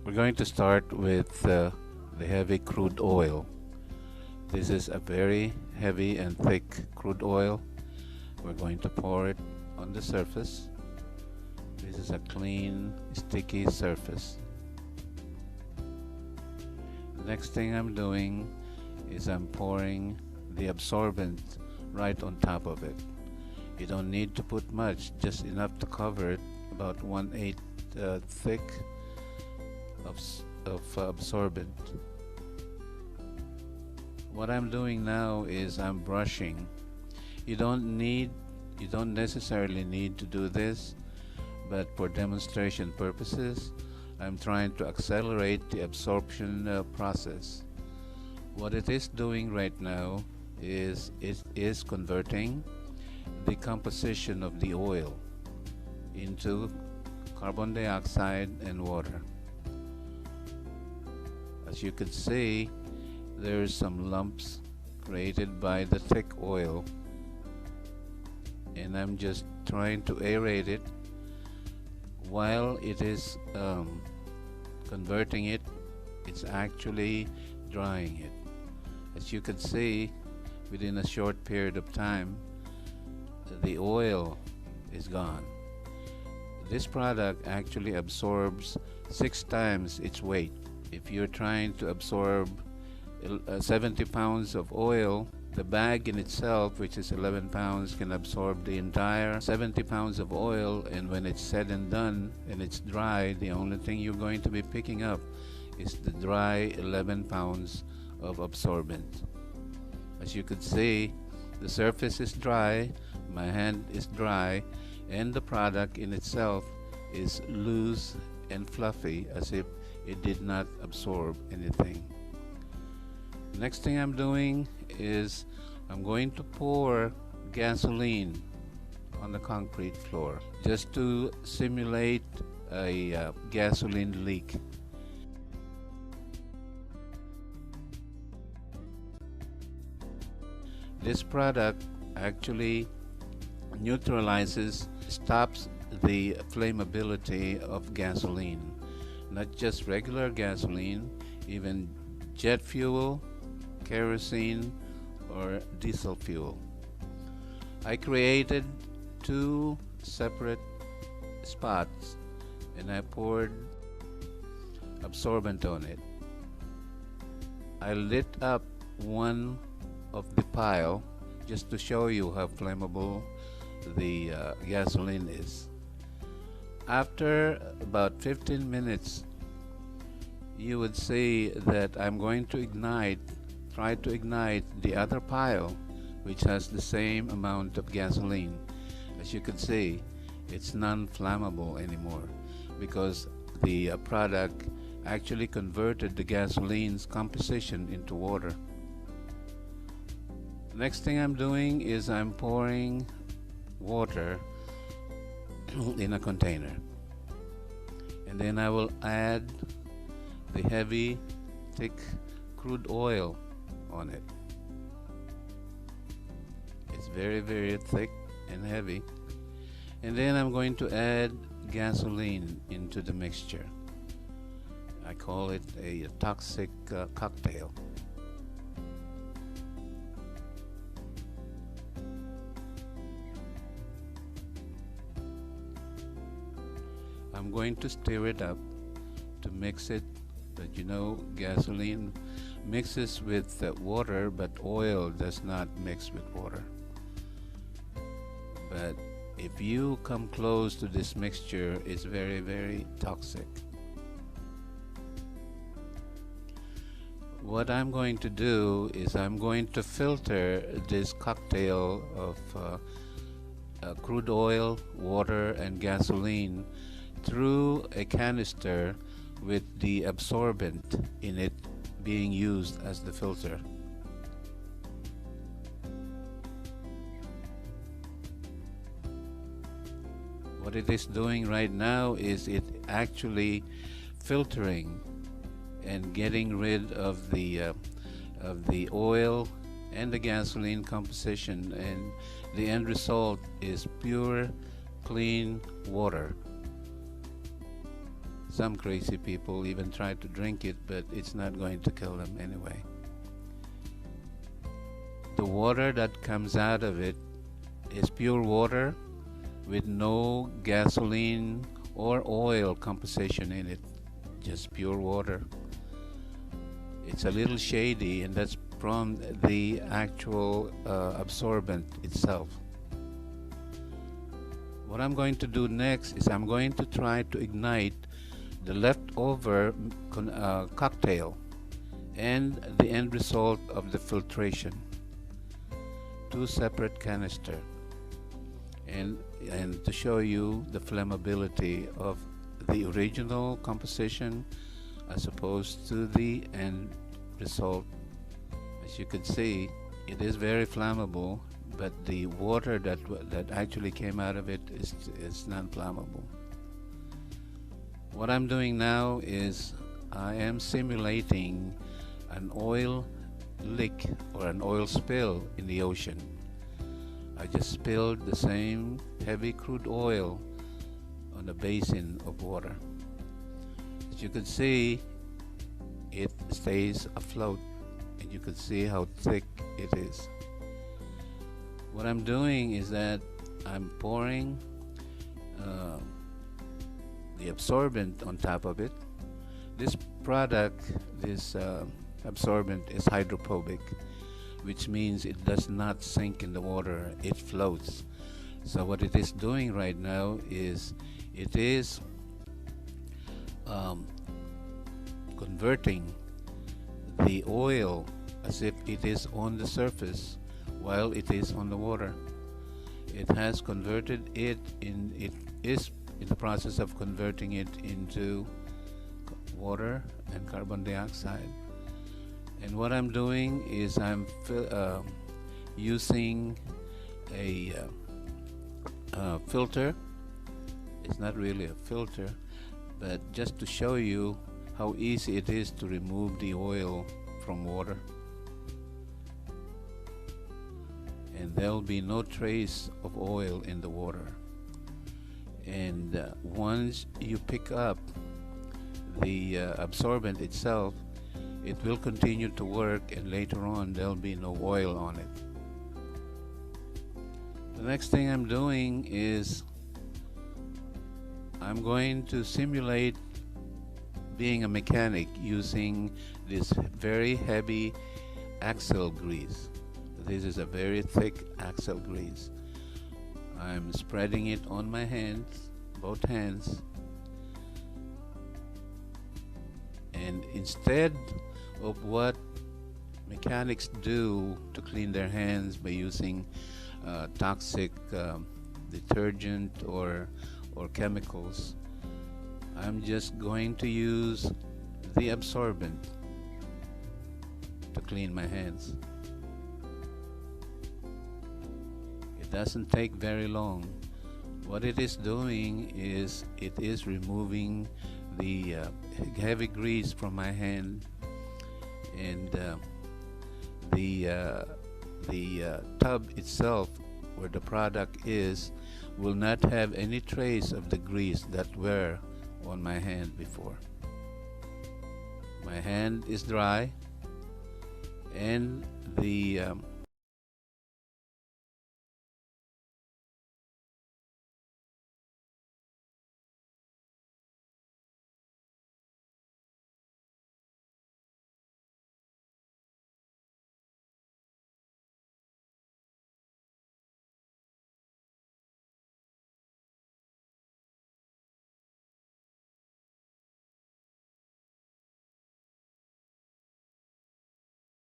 We're going to start with the heavy crude oil. This is a very heavy and thick crude oil. We're going to pour it on the surface. This is a clean, sticky surface. The next thing I'm doing is I'm pouring the absorbent right on top of it. You don't need to put much, just enough to cover it, about 1/8 thick of absorbent. What I'm doing now is I'm brushing. You don't necessarily need to do this, but for demonstration purposes, I'm trying to accelerate the absorption process. What it is doing right now is it is converting the composition of the oil into carbon dioxide and water. As you can see, there's some lumps created by the thick oil, and I'm just trying to aerate it while it is converting it. It's actually drying it. As you can see, within a short period of time, the oil is gone. This product actually absorbs 6 times its weight. If you're trying to absorb 70 pounds of oil, the bag in itself, which is 11 pounds, can absorb the entire 70 pounds of oil, and when it's said and done and it's dry, the only thing you're going to be picking up is the dry 11 pounds of absorbent. As you could see, the surface is dry, my hand is dry, and the product in itself is loose and fluffy, as if it did not absorb anything. Next thing I'm doing is I'm going to pour gasoline on the concrete floor just to simulate a gasoline leak. This product actually stops the flammability of gasoline. Not just regular gasoline, even jet fuel, kerosene, or diesel fuel. I created 2 separate spots and I poured absorbent on it. I lit up one of the pile just to show you how flammable the gasoline is. After about 15 minutes, you would see that I'm going to try to ignite the other pile, which has the same amount of gasoline. As you can see, it's non-flammable anymore because the product actually converted the gasoline's composition into water. Next thing I'm doing is I'm pouring water in a container, and then I will add the heavy, thick crude oil on it. It's very, very thick and heavy. And then I'm going to add gasoline into the mixture. I call it a toxic cocktail. I'm going to stir it up to mix it, but you know, gasoline mixes with water, but oil does not mix with water. But if you come close to this mixture, it's very, very toxic. What I'm going to do is I'm going to filter this cocktail of crude oil, water, and gasoline through a canister with the absorbent in it being used as the filter. What it is doing right now is it actually filtering and getting rid of the oil and the gasoline composition, and the end result is pure, clean water. Some crazy people even try to drink it, but it's not going to kill them anyway. The water that comes out of it is pure water with no gasoline or oil composition in it, just pure water. It's a little shady, and that's from the actual absorbent itself. What I'm going to do next is I'm going to try to ignite the leftover cocktail and the end result of the filtration. Two separate canister, and to show you the flammability of the original composition as opposed to the end result. As you can see, it is very flammable, but the water that actually came out of it is non-flammable. What I'm doing now is I am simulating an oil leak or an oil spill in the ocean. I just spilled the same heavy crude oil on a basin of water. As you can see, it stays afloat, and you can see how thick it is. What I'm doing is that I'm pouring the absorbent on top of it. This product, this absorbent, is hydrophobic, which means it does not sink in the water, it floats. So what it is doing right now is it is converting the oil as if it is on the surface while it is on the water. It has converted it is in the process of converting it into water and carbon dioxide. And what I'm doing is I'm using a filter. It's not really a filter, but just to show you how easy it is to remove the oil from water. And there will be no trace of oil in the water. And once you pick up the absorbent itself, it will continue to work, and later on there'll be no oil on it. The next thing I'm doing is I'm going to simulate being a mechanic using this very heavy axle grease. This is a very thick axle grease. I'm spreading it on my hands, both hands, and instead of what mechanics do to clean their hands by using toxic detergent or chemicals, I'm just going to use the absorbent to clean my hands. It doesn't take very long. What it is doing is it is removing the heavy grease from my hand, and the tub itself where the product is will not have any trace of the grease that were on my hand before. My hand is dry, and the